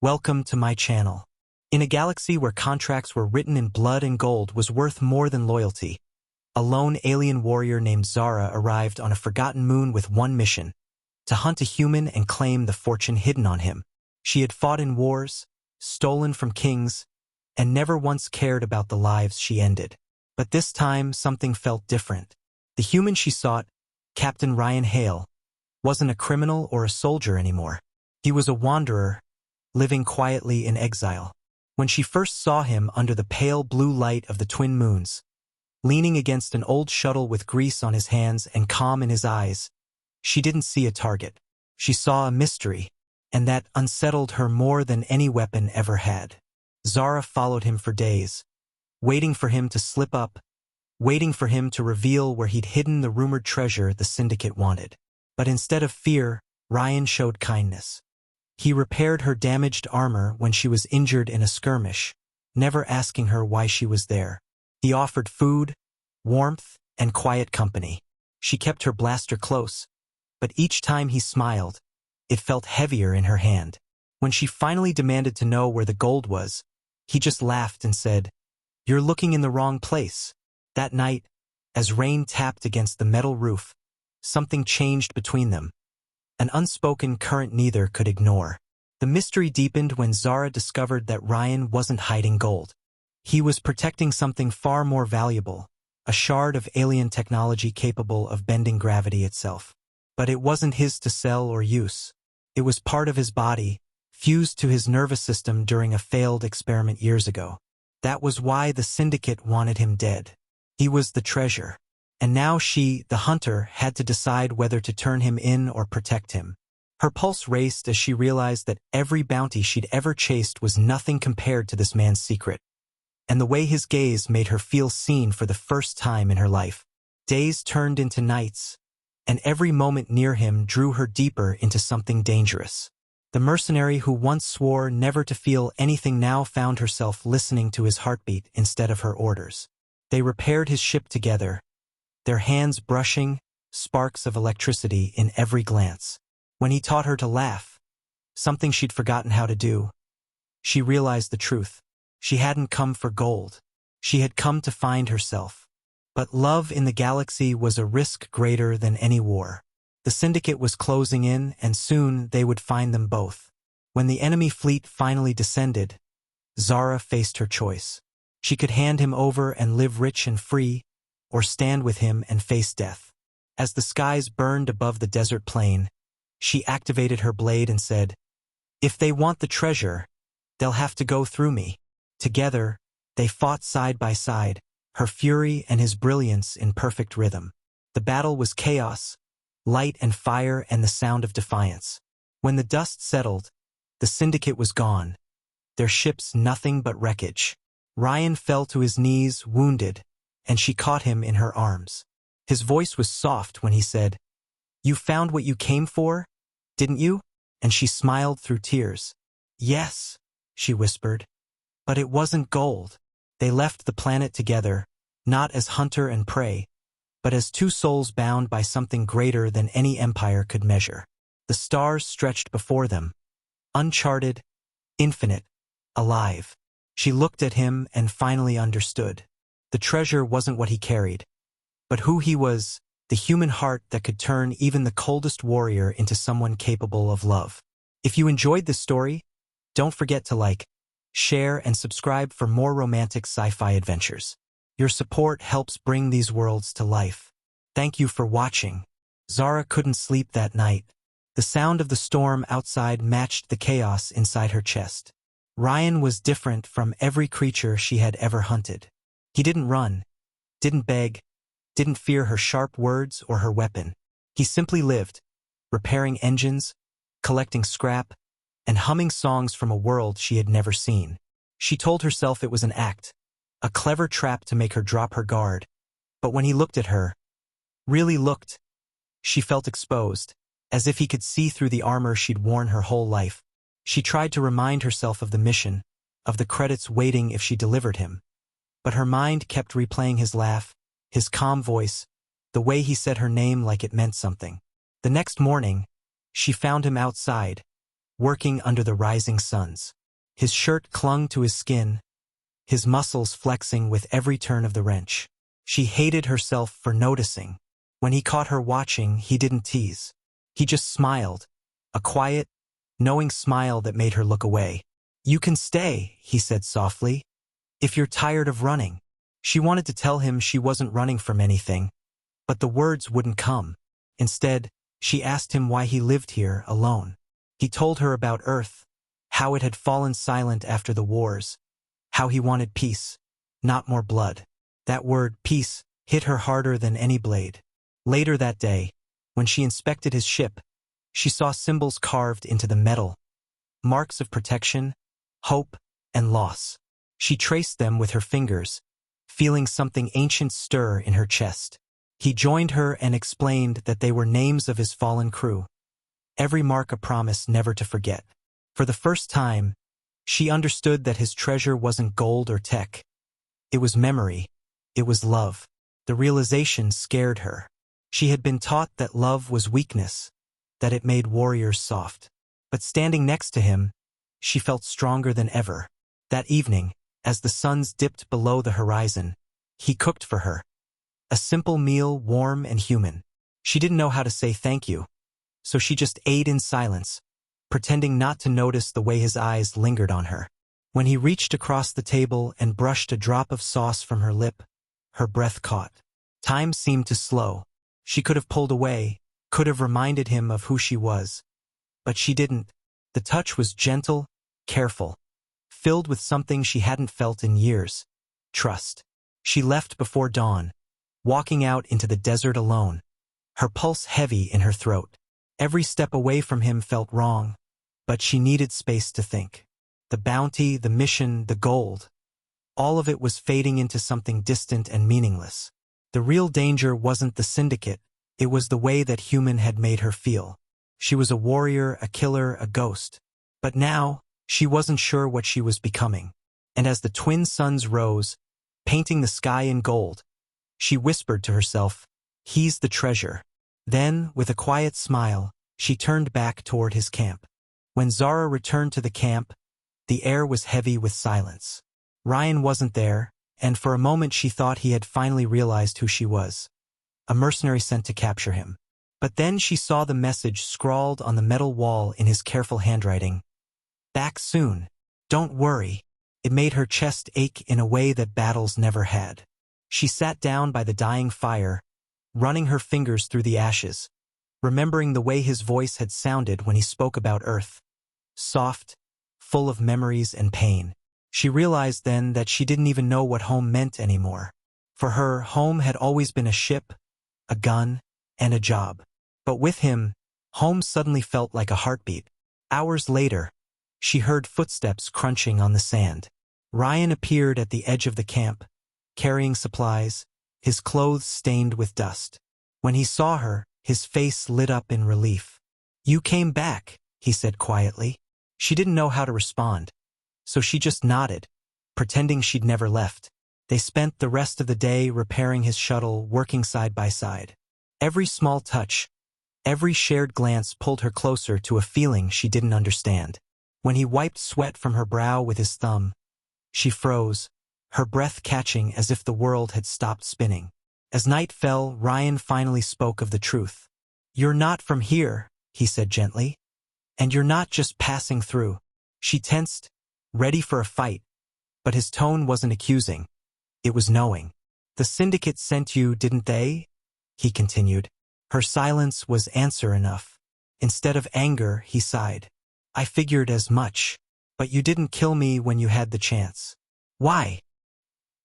Welcome to my channel. In a galaxy where contracts were written in blood and gold was worth more than loyalty, a lone alien warrior named Zara arrived on a forgotten moon with one mission: to hunt a human and claim the fortune hidden on him. She had fought in wars, stolen from kings, and never once cared about the lives she ended. But this time, something felt different. The human she sought, Captain Ryan Hale, wasn't a criminal or a soldier anymore. He was a wanderer, living quietly in exile. When she first saw him under the pale blue light of the twin moons, leaning against an old shuttle with grease on his hands and calm in his eyes, she didn't see a target. She saw a mystery, and that unsettled her more than any weapon ever had. Zara followed him for days, waiting for him to slip up, waiting for him to reveal where he'd hidden the rumored treasure the syndicate wanted. But instead of fear, Ryan showed kindness. He repaired her damaged armor when she was injured in a skirmish, never asking her why she was there. He offered food, warmth, and quiet company. She kept her blaster close, but each time he smiled, it felt heavier in her hand. When she finally demanded to know where the gold was, he just laughed and said, "You're looking in the wrong place." That night, as rain tapped against the metal roof, something changed between them. An unspoken current neither could ignore. The mystery deepened when Zara discovered that Ryan wasn't hiding gold. He was protecting something far more valuable, a shard of alien technology capable of bending gravity itself. But it wasn't his to sell or use. It was part of his body, fused to his nervous system during a failed experiment years ago. That was why the syndicate wanted him dead. He was the treasure. And now she, the hunter, had to decide whether to turn him in or protect him. Her pulse raced as she realized that every bounty she'd ever chased was nothing compared to this man's secret. And the way his gaze made her feel seen for the first time in her life. Days turned into nights, and every moment near him drew her deeper into something dangerous. The mercenary who once swore never to feel anything now found herself listening to his heartbeat instead of her orders. They repaired his ship together, their hands brushing, sparks of electricity in every glance. When he taught her to laugh, something she'd forgotten how to do, she realized the truth. She hadn't come for gold. She had come to find herself. But love in the galaxy was a risk greater than any war. The syndicate was closing in, and soon they would find them both. When the enemy fleet finally descended, Zara faced her choice. She could hand him over and live rich and free, or stand with him and face death. As the skies burned above the desert plain, she activated her blade and said, "If they want the treasure, they'll have to go through me." Together, they fought side by side, her fury and his brilliance in perfect rhythm. The battle was chaos, light and fire and the sound of defiance. When the dust settled, the syndicate was gone, their ships nothing but wreckage. Ryan fell to his knees, wounded, and she caught him in her arms. His voice was soft when he said, "You found what you came for, didn't you?" And she smiled through tears. "Yes," she whispered. But it wasn't gold. They left the planet together, not as hunter and prey, but as two souls bound by something greater than any empire could measure. The stars stretched before them, uncharted, infinite, alive. She looked at him and finally understood. The treasure wasn't what he carried, but who he was, the human heart that could turn even the coldest warrior into someone capable of love. If you enjoyed this story, don't forget to like, share, and subscribe for more romantic sci-fi adventures. Your support helps bring these worlds to life. Thank you for watching. Zara couldn't sleep that night. The sound of the storm outside matched the chaos inside her chest. Ryan was different from every creature she had ever hunted. He didn't run, didn't beg, didn't fear her sharp words or her weapon. He simply lived, repairing engines, collecting scrap, and humming songs from a world she had never seen. She told herself it was an act, a clever trap to make her drop her guard. But when he looked at her, really looked, she felt exposed, as if he could see through the armor she'd worn her whole life. She tried to remind herself of the mission, of the credits waiting if she delivered him. But her mind kept replaying his laugh, his calm voice, the way he said her name like it meant something. The next morning, she found him outside, working under the rising suns. His shirt clung to his skin, his muscles flexing with every turn of the wrench. She hated herself for noticing. When he caught her watching, he didn't tease. He just smiled, a quiet, knowing smile that made her look away. "You can stay," he said softly, "if you're tired of running." She wanted to tell him she wasn't running from anything, but the words wouldn't come. Instead, she asked him why he lived here alone. He told her about Earth, how it had fallen silent after the wars, how he wanted peace, not more blood. That word, peace, hit her harder than any blade. Later that day, when she inspected his ship, she saw symbols carved into the metal, marks of protection, hope, and loss. She traced them with her fingers, feeling something ancient stir in her chest. He joined her and explained that they were names of his fallen crew. Every mark a promise never to forget. For the first time, she understood that his treasure wasn't gold or tech. It was memory. It was love. The realization scared her. She had been taught that love was weakness, that it made warriors soft. But standing next to him, she felt stronger than ever. That evening, as the suns dipped below the horizon, he cooked for her. A simple meal, warm and human. She didn't know how to say thank you, so she just ate in silence, pretending not to notice the way his eyes lingered on her. When he reached across the table and brushed a drop of sauce from her lip, her breath caught. Time seemed to slow. She could have pulled away, could have reminded him of who she was. But she didn't. The touch was gentle, careful, filled with something she hadn't felt in years: trust. She left before dawn, walking out into the desert alone, her pulse heavy in her throat. Every step away from him felt wrong, but she needed space to think. The bounty, the mission, the gold, all of it was fading into something distant and meaningless. The real danger wasn't the syndicate, it was the way that human had made her feel. She was a warrior, a killer, a ghost. But now, she wasn't sure what she was becoming. And as the twin suns rose, painting the sky in gold, she whispered to herself, "He's the treasure." Then, with a quiet smile, she turned back toward his camp. When Zara returned to the camp, the air was heavy with silence. Ryan wasn't there, and for a moment she thought he had finally realized who she was. A mercenary sent to capture him. But then she saw the message scrawled on the metal wall in his careful handwriting. "Back soon. Don't worry." It made her chest ache in a way that battles never had. She sat down by the dying fire, running her fingers through the ashes, remembering the way his voice had sounded when he spoke about Earth. Soft, full of memories and pain. She realized then that she didn't even know what home meant anymore. For her, home had always been a ship, a gun, and a job. But with him, home suddenly felt like a heartbeat. Hours later, she heard footsteps crunching on the sand. Ryan appeared at the edge of the camp, carrying supplies, his clothes stained with dust. When he saw her, his face lit up in relief. "You came back," he said quietly. She didn't know how to respond, so she just nodded, pretending she'd never left. They spent the rest of the day repairing his shuttle, working side by side. Every small touch, every shared glance pulled her closer to a feeling she didn't understand. When he wiped sweat from her brow with his thumb, she froze, her breath catching as if the world had stopped spinning. As night fell, Ryan finally spoke of the truth. "You're not from here," he said gently. "And you're not just passing through." She tensed, ready for a fight, but his tone wasn't accusing. It was knowing. "The syndicate sent you, didn't they?" he continued. Her silence was answer enough. Instead of anger, he sighed. "I figured as much. But you didn't kill me when you had the chance." "Why?"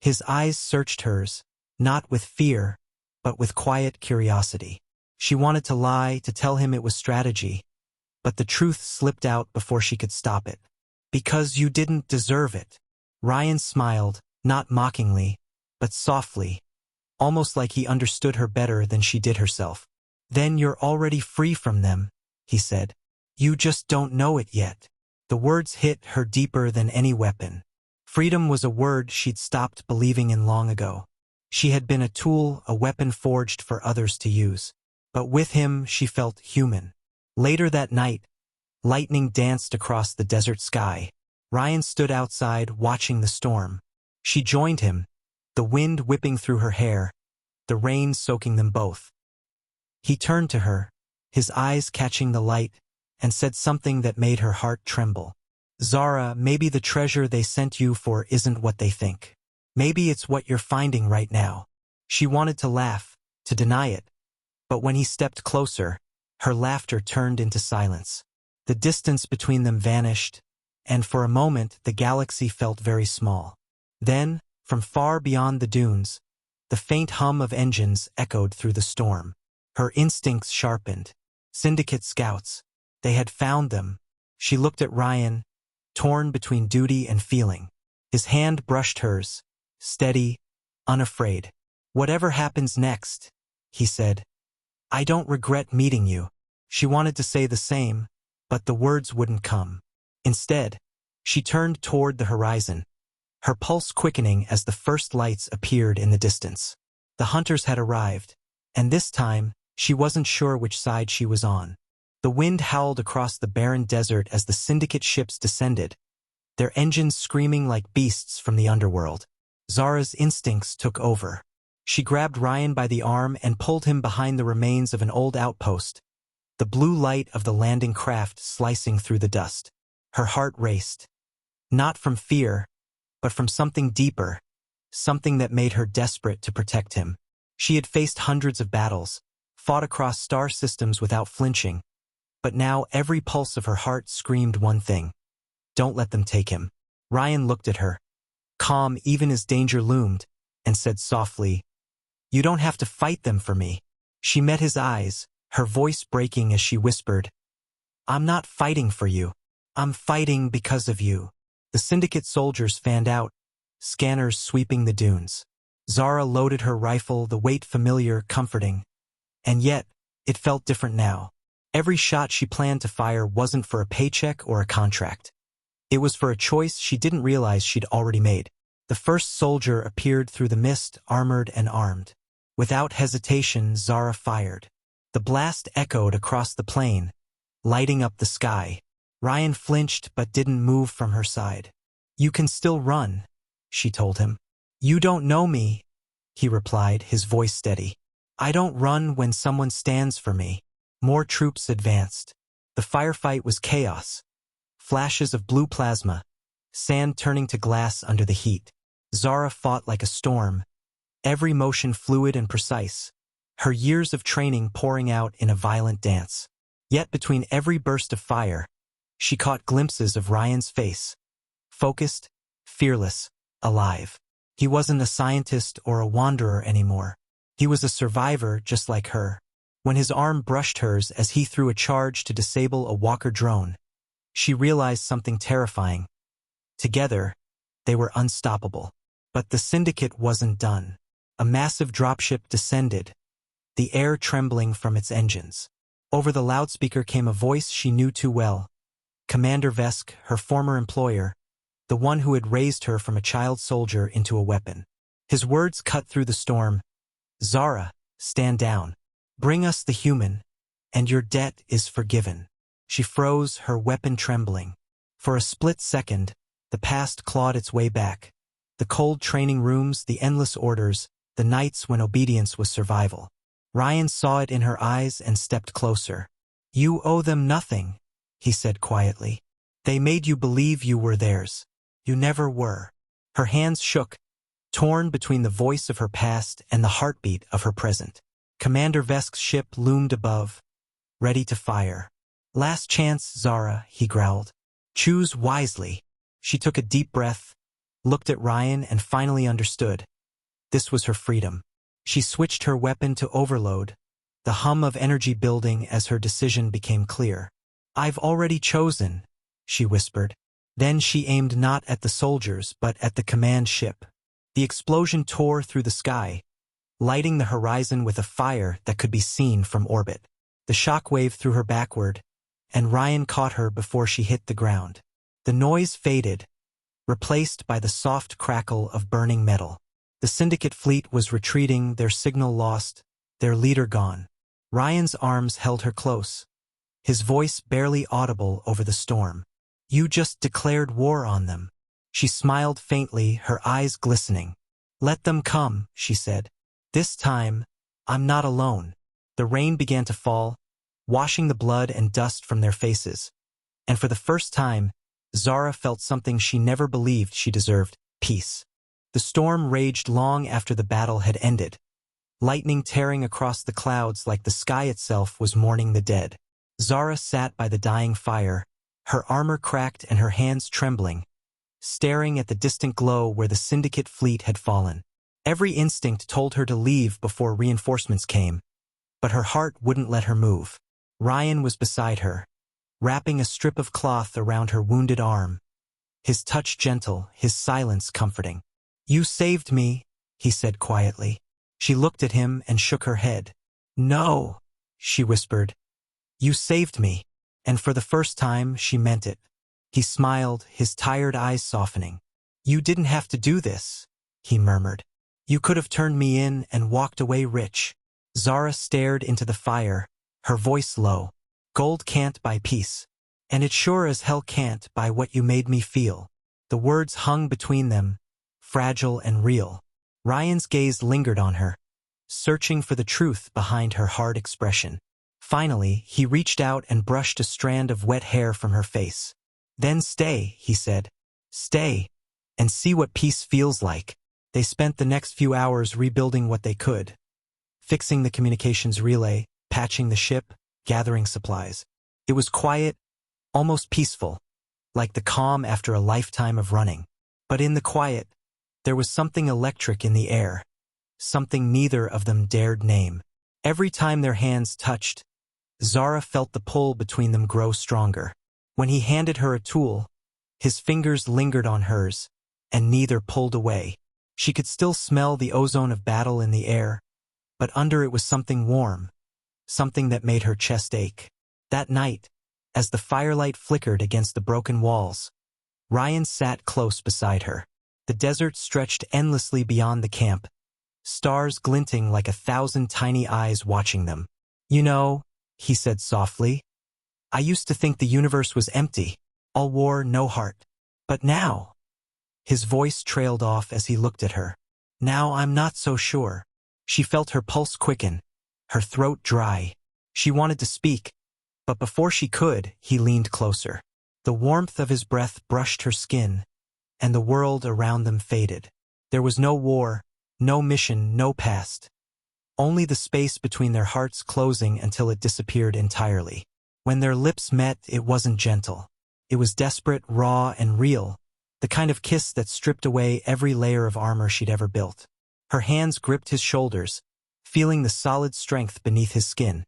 His eyes searched hers, not with fear, but with quiet curiosity. She wanted to lie, to tell him it was strategy, but the truth slipped out before she could stop it. "Because you didn't deserve it." Ryan smiled, not mockingly, but softly, almost like he understood her better than she did herself. "Then you're already free from them," he said. "You just don't know it yet." The words hit her deeper than any weapon. Freedom was a word she'd stopped believing in long ago. She had been a tool, a weapon forged for others to use. But with him, she felt human. Later that night, Lightning danced across the desert sky. Ryan stood outside, watching the storm. She joined him, the wind whipping through her hair, the rain soaking them both. He turned to her, his eyes catching the light, and said something that made her heart tremble. Zara, maybe the treasure they sent you for isn't what they think. Maybe it's what you're finding right now. She wanted to laugh, to deny it, but when he stepped closer, her laughter turned into silence. The distance between them vanished, and for a moment the galaxy felt very small. Then, from far beyond the dunes, the faint hum of engines echoed through the storm. Her instincts sharpened. Syndicate scouts. They had found them. She looked at Ryan, torn between duty and feeling. His hand brushed hers, steady, unafraid. "Whatever happens next," he said, "I don't regret meeting you." She wanted to say the same, but the words wouldn't come. Instead, she turned toward the horizon, her pulse quickening as the first lights appeared in the distance. The hunters had arrived, and this time, she wasn't sure which side she was on. The wind howled across the barren desert as the syndicate ships descended, their engines screaming like beasts from the underworld. Zara's instincts took over. She grabbed Ryan by the arm and pulled him behind the remains of an old outpost, the blue light of the landing craft slicing through the dust. Her heart raced. Not from fear, but from something deeper, something that made her desperate to protect him. She had faced hundreds of battles, fought across star systems without flinching, but now every pulse of her heart screamed one thing: don't let them take him. Ryan looked at her, calm even as danger loomed, and said softly, "You don't have to fight them for me." She met his eyes, her voice breaking as she whispered, "I'm not fighting for you. I'm fighting because of you." The syndicate soldiers fanned out, scanners sweeping the dunes. Zara loaded her rifle, the weight familiar, comforting. And yet, it felt different now. Every shot she planned to fire wasn't for a paycheck or a contract. It was for a choice she didn't realize she'd already made. The first soldier appeared through the mist, armored and armed. Without hesitation, Zara fired. The blast echoed across the plain, lighting up the sky. Ryan flinched but didn't move from her side. "You can still run," she told him. "You don't know me," he replied, his voice steady. "I don't run when someone stands for me." More troops advanced. The firefight was chaos. Flashes of blue plasma, sand turning to glass under the heat. Zara fought like a storm, every motion fluid and precise, her years of training pouring out in a violent dance. Yet between every burst of fire, she caught glimpses of Ryan's face. Focused, fearless, alive. He wasn't a scientist or a wanderer anymore. He was a survivor just like her. When his arm brushed hers as he threw a charge to disable a Walker drone, she realized something terrifying. Together, they were unstoppable. But the syndicate wasn't done. A massive dropship descended, the air trembling from its engines. Over the loudspeaker came a voice she knew too well. Commander Vesk, her former employer, the one who had raised her from a child soldier into a weapon. His words cut through the storm. "Zara, stand down. Bring us the human, and your debt is forgiven." She froze, her weapon trembling. For a split second, the past clawed its way back. The cold training rooms, the endless orders, the nights when obedience was survival. Ryan saw it in her eyes and stepped closer. "You owe them nothing," he said quietly. "They made you believe you were theirs. You never were." Her hands shook, torn between the voice of her past and the heartbeat of her present. Commander Vesk's ship loomed above, ready to fire. "Last chance, Zara," he growled. "Choose wisely." She took a deep breath, looked at Ryan, and finally understood. This was her freedom. She switched her weapon to overload, the hum of energy building as her decision became clear. "I've already chosen," she whispered. Then she aimed not at the soldiers but at the command ship. The explosion tore through the sky, lighting the horizon with a fire that could be seen from orbit. The shockwave threw her backward, and Ryan caught her before she hit the ground. The noise faded, replaced by the soft crackle of burning metal. The syndicate fleet was retreating, their signal lost, their leader gone. Ryan's arms held her close, his voice barely audible over the storm. "You just declared war on them." She smiled faintly, her eyes glistening. "Let them come," she said. "This time, I'm not alone." The rain began to fall, washing the blood and dust from their faces. And for the first time, Zara felt something she never believed she deserved: peace. The storm raged long after the battle had ended, lightning tearing across the clouds like the sky itself was mourning the dead. Zara sat by the dying fire, her armor cracked and her hands trembling, staring at the distant glow where the Syndicate fleet had fallen. Every instinct told her to leave before reinforcements came, but her heart wouldn't let her move. Ryan was beside her, wrapping a strip of cloth around her wounded arm, his touch gentle, his silence comforting. "You saved me," he said quietly. She looked at him and shook her head. "No," she whispered. "You saved me." And for the first time, she meant it. He smiled, his tired eyes softening. "You didn't have to do this," he murmured. "You could have turned me in and walked away rich." Zara stared into the fire, her voice low. "Gold can't buy peace. And it sure as hell can't buy what you made me feel." The words hung between them, fragile and real. Ryan's gaze lingered on her, searching for the truth behind her hard expression. Finally, he reached out and brushed a strand of wet hair from her face. "Then stay," he said. "Stay, and see what peace feels like." They spent the next few hours rebuilding what they could, fixing the communications relay, patching the ship, gathering supplies. It was quiet, almost peaceful, like the calm after a lifetime of running. But in the quiet, there was something electric in the air, something neither of them dared name. Every time their hands touched, Zara felt the pull between them grow stronger. When he handed her a tool, his fingers lingered on hers, and neither pulled away. She could still smell the ozone of battle in the air, but under it was something warm, something that made her chest ache. That night, as the firelight flickered against the broken walls, Ryan sat close beside her. The desert stretched endlessly beyond the camp, stars glinting like 1,000 tiny eyes watching them. "You know," he said softly, "I used to think the universe was empty, all war, no heart. But now—" His voice trailed off as he looked at her. "Now I'm not so sure." She felt her pulse quicken, her throat dry. She wanted to speak, but before she could, he leaned closer. The warmth of his breath brushed her skin, and the world around them faded. There was no war, no mission, no past. Only the space between their hearts closing until it disappeared entirely. When their lips met, it wasn't gentle. It was desperate, raw, and real, the kind of kiss that stripped away every layer of armor she'd ever built. Her hands gripped his shoulders, feeling the solid strength beneath his skin,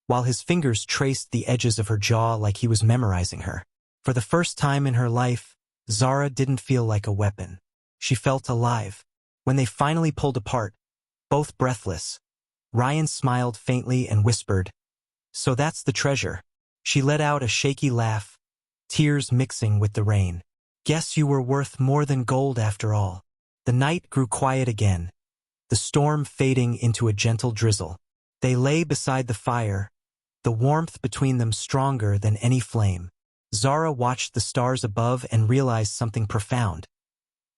while his fingers traced the edges of her jaw like he was memorizing her. For the first time in her life, Zara didn't feel like a weapon. She felt alive. When they finally pulled apart, both breathless, Ryan smiled faintly and whispered, "So that's the treasure." She let out a shaky laugh, tears mixing with the rain. "Guess you were worth more than gold after all." The night grew quiet again, the storm fading into a gentle drizzle. They lay beside the fire, the warmth between them stronger than any flame. Zara watched the stars above and realized something profound.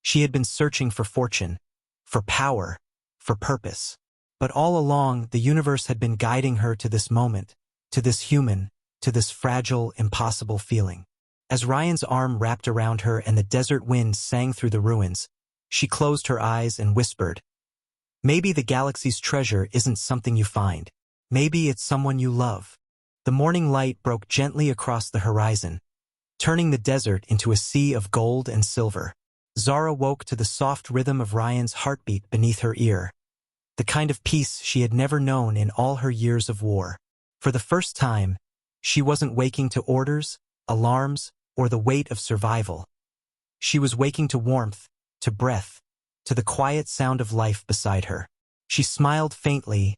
She had been searching for fortune, for power, for purpose. But all along, the universe had been guiding her to this moment, to this human, to this fragile, impossible feeling. As Ryan's arm wrapped around her and the desert wind sang through the ruins, she closed her eyes and whispered, "Maybe the galaxy's treasure isn't something you find. Maybe it's someone you love." The morning light broke gently across the horizon, turning the desert into a sea of gold and silver. Zara woke to the soft rhythm of Ryan's heartbeat beneath her ear, the kind of peace she had never known in all her years of war. For the first time, she wasn't waking to orders, alarms, or the weight of survival. She was waking to warmth, to breath, to the quiet sound of life beside her. She smiled faintly,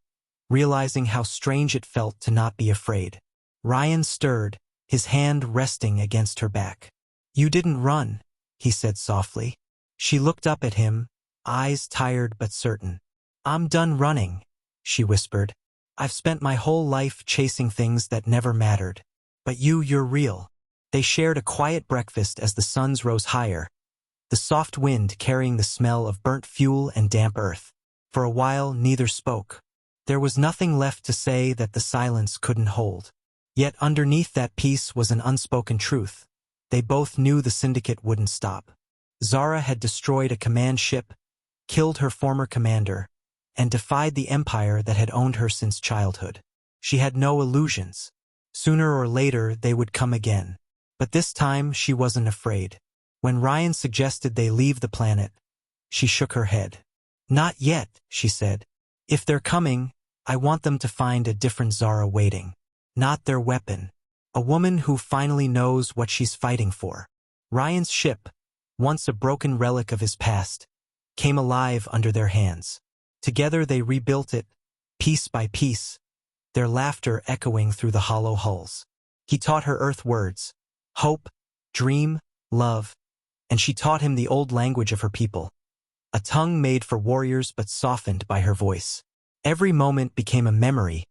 realizing how strange it felt to not be afraid. Ryan stirred, his hand resting against her back. "You didn't run," he said softly. She looked up at him, eyes tired but certain. "I'm done running," she whispered. "I've spent my whole life chasing things that never mattered." But you're real. They shared a quiet breakfast as the suns rose higher, the soft wind carrying the smell of burnt fuel and damp earth. For a while, neither spoke. There was nothing left to say that the silence couldn't hold. Yet underneath that peace was an unspoken truth. They both knew the syndicate wouldn't stop. Zara had destroyed a command ship, killed her former commander, and defied the empire that had owned her since childhood. She had no illusions. Sooner or later, they would come again. But this time, she wasn't afraid. When Ryan suggested they leave the planet, she shook her head. Not yet, she said. If they're coming, I want them to find a different Zara waiting. Not their weapon. A woman who finally knows what she's fighting for. Ryan's ship, once a broken relic of his past, came alive under their hands. Together they rebuilt it, piece by piece, their laughter echoing through the hollow hulls. He taught her Earth words: hope, dream, love, and she taught him the old language of her people, a tongue made for warriors but softened by her voice. Every moment became a memory,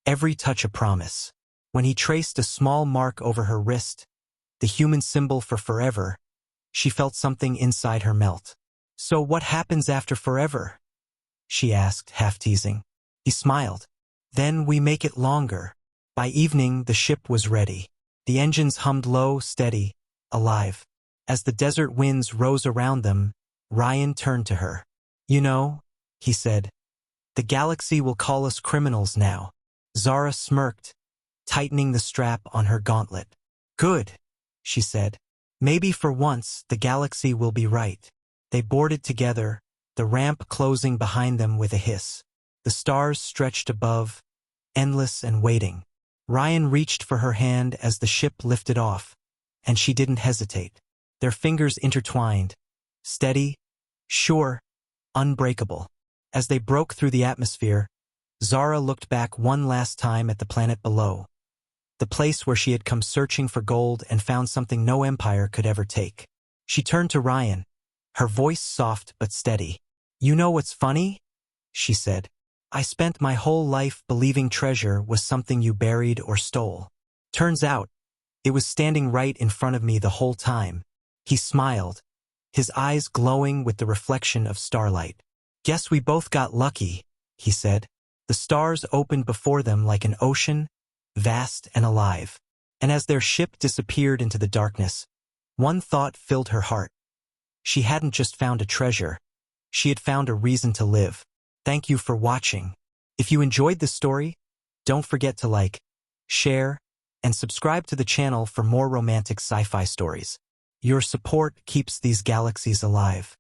every touch a promise. When he traced a small mark over her wrist, the human symbol for forever, she felt something inside her melt. So what happens after forever? She asked, half teasing. He smiled. Then we make it longer. By evening, the ship was ready. The engines hummed low, steady, alive. As the desert winds rose around them, Ryan turned to her. You know, he said, the galaxy will call us criminals now. Zara smirked, tightening the strap on her gauntlet. Good, she said. Maybe for once, the galaxy will be right. They boarded together, the ramp closing behind them with a hiss. The stars stretched above, endless and waiting. Ryan reached for her hand as the ship lifted off, and she didn't hesitate. Their fingers intertwined, steady, sure, unbreakable. As they broke through the atmosphere, Zara looked back one last time at the planet below, the place where she had come searching for gold and found something no empire could ever take. She turned to Ryan, her voice soft but steady. You know what's funny? She said. I spent my whole life believing treasure was something you buried or stole. Turns out, it was standing right in front of me the whole time. He smiled, his eyes glowing with the reflection of starlight. Guess we both got lucky, he said. The stars opened before them like an ocean, vast and alive. And as their ship disappeared into the darkness, one thought filled her heart. She hadn't just found a treasure, she had found a reason to live. Thank you for watching. If you enjoyed this story, don't forget to like, share, and subscribe to the channel for more romantic sci-fi stories. Your support keeps these galaxies alive.